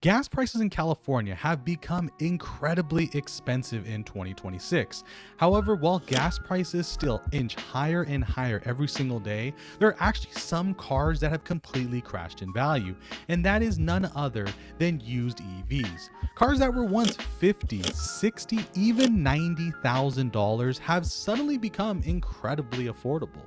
Gas prices in California have become incredibly expensive in 2026. However, while gas prices still inch higher and higher every single day, there are actually some cars that have completely crashed in value, and that is none other than used EVs. Cars that were once $50, $60, even $90,000 have suddenly become incredibly affordable.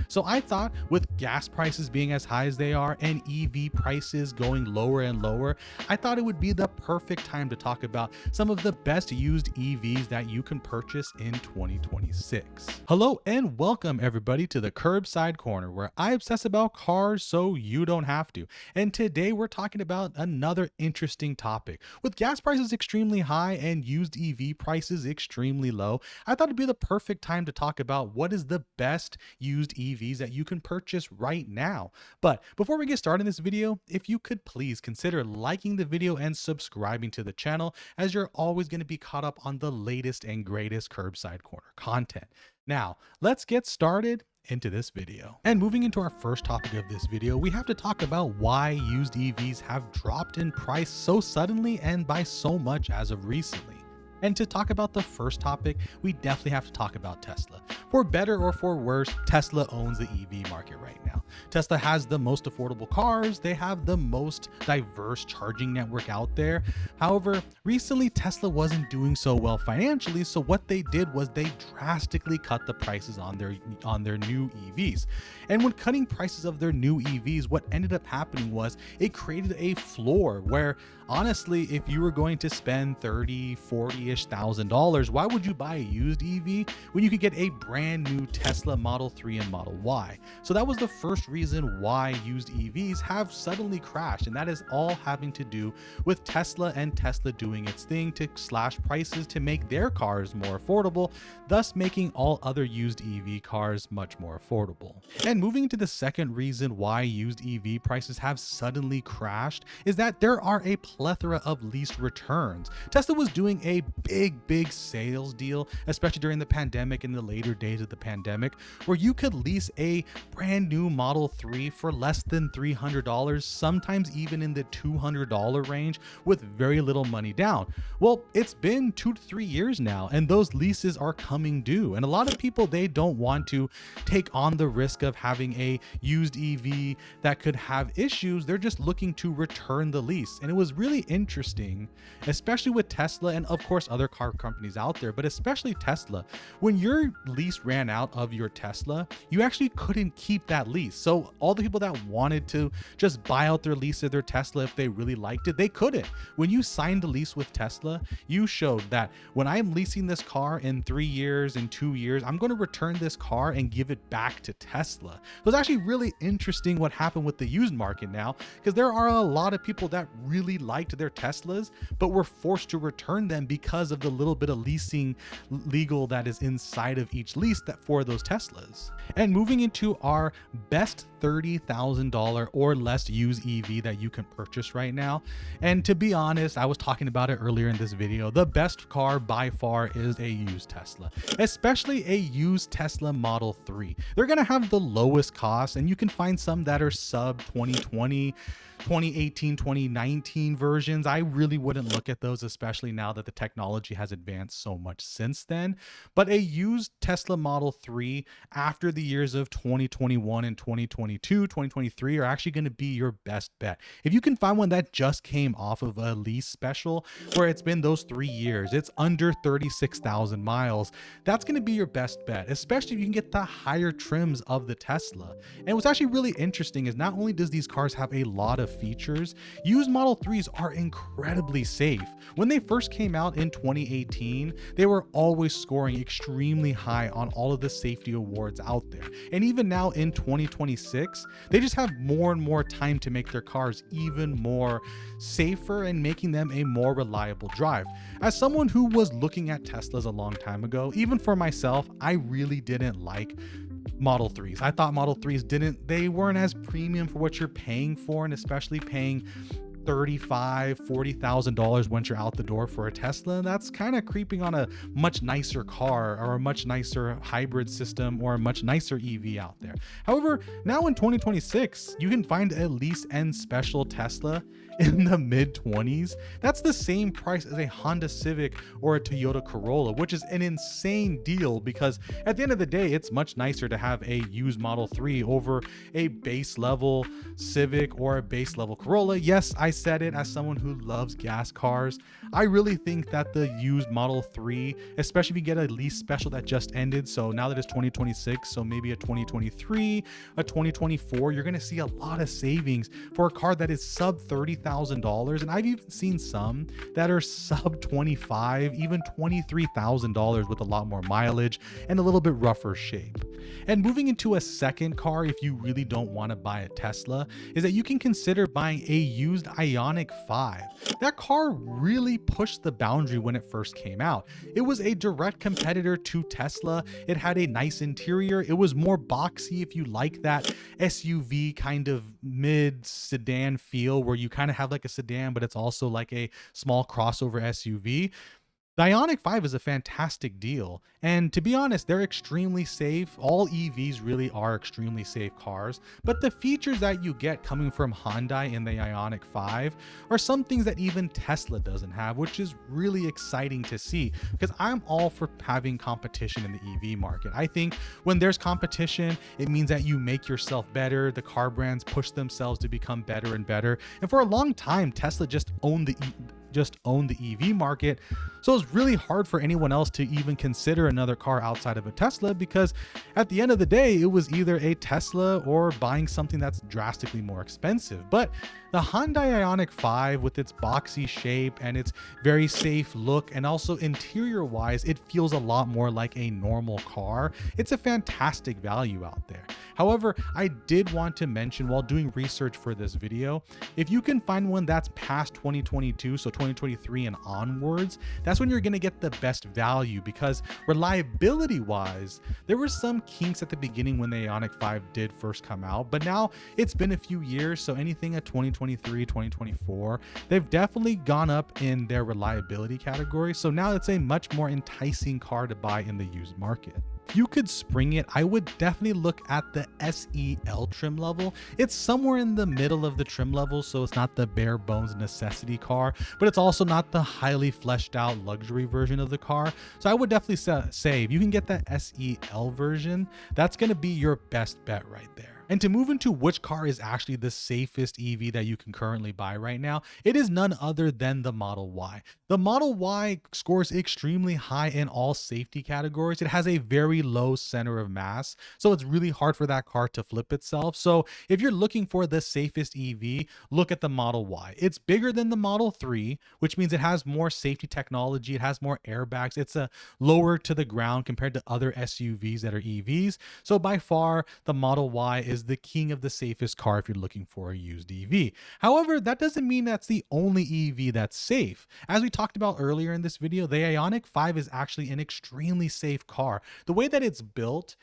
So I thought with gas prices being as high as they are and EV prices going lower and lower, I thought it would be the perfect time to talk about some of the best used EVs that you can purchase in 2026. Hello and welcome everybody to the Curbside Corner, where I obsess about cars so you don't have to. And today we're talking about another interesting topic. With gas prices extremely high and used EV prices extremely low, I thought it'd be the perfect time to talk about what is the best used EVs that you can purchase right now. But before we get started in this video, if you could please consider liking the video and subscribing to the channel, as you're always going to be caught up on the latest and greatest Curbside Corner content. Now, let's get started into this video. And moving into our first topic of this video, we have to talk about why used EVs have dropped in price so suddenly and by so much as of recently. And to talk about the first topic, we definitely have to talk about Tesla. For better or for worse, Tesla owns the EV market right now. Tesla has the most affordable cars. They have the most diverse charging network out there. However, recently Tesla wasn't doing so well financially, so what they did was they drastically cut the prices on their new EVs. And when cutting prices of their new EVs, what ended up happening was it created a floor where honestly, if you were going to spend $30,000-$40,000-ish, why would you buy a used EV when you could get a brand new Tesla Model 3 and Model Y? So that was the first reason why used EVs have suddenly crashed, and that is all having to do with Tesla and Tesla doing its thing to slash prices to make their cars more affordable, thus making all other used EV cars much more affordable. And moving into the second reason why used EV prices have suddenly crashed is that there are a plethora of lease returns. Tesla was doing a big sales deal, especially during the pandemic and the later days of the pandemic, where you could lease a brand new Model 3 for less than $300, sometimes even in the $200 range with very little money down. Well, it's been 2 to 3 years now, and those leases are coming due. And a lot of people, they don't want to take on the risk of having a used EV that could have issues. They're just looking to return the lease. And it was really interesting, especially with Tesla and of course other car companies out there, but especially Tesla. When your lease ran out of your Tesla, you actually couldn't keep that lease. So all the people that wanted to just buy out their lease of their Tesla if they really liked it, they couldn't. When you signed a lease with Tesla, you showed that when I'm leasing this car in 3 years, in 2 years, I'm going to return this car and give it back to Tesla. So it's actually really interesting what happened with the used market now, because there are a lot of people that really liked their Teslas, but were forced to return them because of the little bit of leasing legal that is inside of each lease that for those Teslas. And moving into our best $30,000 or less used EV that you can purchase right now. And to be honest, I was talking about it earlier in this video. The best car by far is a used Tesla, especially a used Tesla Model 3. They're going to have the lowest cost, and you can find some that are sub 2020, 2018, 2019 versions. I really wouldn't look at those, especially now that the technology has advanced so much since then. But a used Tesla Model 3 after the years of 2021 and 2022, 2023 are actually going to be your best bet. If you can find one that just came off of a lease special where it's been those 3 years, it's under 36,000 miles, that's going to be your best bet, especially if you can get the higher trims of the Tesla. And what's actually really interesting is not only does these cars have a lot of features, used Model 3s are incredibly safe. When they first came out in 2018, they were always scoring extremely high on all of the safety awards out there. And even now in 2026, they just have more and more time to make their cars even more safer and making them a more reliable drive. As someone who was looking at Teslas a long time ago, even for myself, I really didn't like Model 3s. I thought Model 3s they weren't as premium for what you're paying for, and especially paying $35,000-$40,000 once you're out the door for a Tesla. That's kind of creeping on a much nicer car or a much nicer hybrid system or a much nicer EV out there. However, now in 2026, you can find a lease and special Tesla in the mid 20s. That's the same price as a Honda Civic or a Toyota Corolla, which is an insane deal because at the end of the day, it's much nicer to have a used Model 3 over a base level Civic or a base level Corolla. Yes, I said it as someone who loves gas cars. I really think that the used Model 3, especially if you get a lease special that just ended, so now that it's 2026, so maybe a 2023, a 2024, you're going to see a lot of savings for a car that is sub $30,000. And I've even seen some that are sub 25, even $23,000 with a lot more mileage and a little bit rougher shape. And moving into a second car, if you really don't want to buy a Tesla, is that you can consider buying a used Ioniq 5. That car really pushed the boundary when it first came out. It was a direct competitor to Tesla. It had a nice interior. It was more boxy if you like that SUV kind of mid sedan feel where you kind of have like a sedan, but it's also like a small crossover SUV. The Ioniq 5 is a fantastic deal, and to be honest, they're extremely safe. All EVs really are extremely safe cars, but the features that you get coming from Hyundai in the Ioniq 5 are some things that even Tesla doesn't have, which is really exciting to see because I'm all for having competition in the EV market. I think when there's competition, it means that you make yourself better. The car brands push themselves to become better and better, and for a long time, Tesla just owned the EV market. So it's really hard for anyone else to even consider another car outside of a Tesla because at the end of the day, it was either a Tesla or buying something that's drastically more expensive. But the Hyundai Ioniq 5 with its boxy shape and its very safe look and also interior wise, it feels a lot more like a normal car. It's a fantastic value out there. However, I did want to mention while doing research for this video, if you can find one that's past 2022, so 2023 and onwards, that's when you're going to get the best value because reliability wise, there were some kinks at the beginning when the Ioniq 5 did first come out, but now it's been a few years. So anything at 2023, 2024, they've definitely gone up in their reliability category. So now it's a much more enticing car to buy in the used market. If you could spring it, I would definitely look at the SEL trim level. It's somewhere in the middle of the trim level, so it's not the bare bones necessity car, but it's also not the highly fleshed out luxury version of the car. So I would definitely say if you can get that SEL version, that's going to be your best bet right there. And to move into which car is actually the safest EV that you can currently buy right now, it is none other than the Model Y. The Model Y scores extremely high in all safety categories. It has a very low center of mass, so it's really hard for that car to flip itself. So if you're looking for the safest EV, look at the Model Y. It's bigger than the Model 3, which means it has more safety technology. It has more airbags. It's a lower to the ground compared to other SUVs that are EVs. So by far, the Model Y is the king of the safest car if you're looking for a used EV. However, that doesn't mean that's the only EV that's safe. As we talked about earlier in this video, the Ioniq 5 is actually an extremely safe car. The way that it's built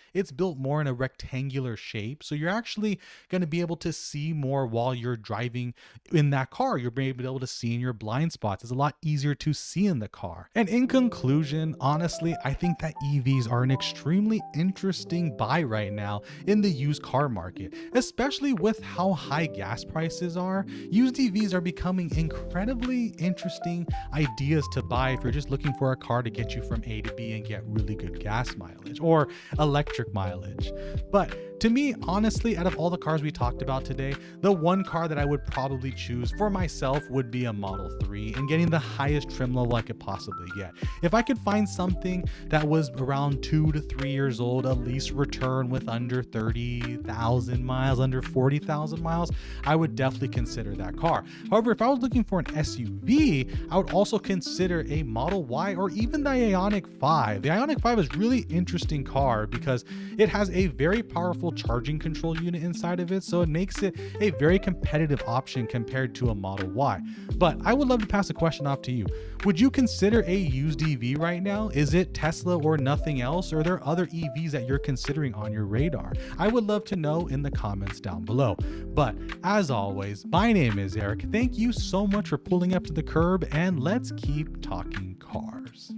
more in a rectangular shape. So you're actually going to be able to see more while you're driving in that car. You're going to be able to see in your blind spots. It's a lot easier to see in the car. And in conclusion, honestly, I think that EVs are an extremely interesting buy right now in the used car market, especially with how high gas prices are. Used EVs are becoming incredibly interesting ideas to buy if you're just looking for a car to get you from A to B and get really good gas mileage or electric mileage. But to me, honestly, out of all the cars we talked about today, the one car that I would probably choose for myself would be a Model 3 and getting the highest trim level I could possibly get. If I could find something that was around 2 to 3 years old, a lease return with under 30,000 miles, under 40,000 miles, I would definitely consider that car. However, if I was looking for an SUV, I would also consider a Model Y or even the Ioniq 5. The Ioniq 5 is really interesting car because it has a very powerful charging control unit inside of it, so it makes it a very competitive option compared to a Model Y. But I would love to pass a question off to you. Would you consider a used EV right now? Is it Tesla or nothing else? Or are there other EVs that you're considering on your radar? I would love to know in the comments down below. But as always, my name is Eric. Thank you so much for pulling up to the curb, and let's keep talking cars.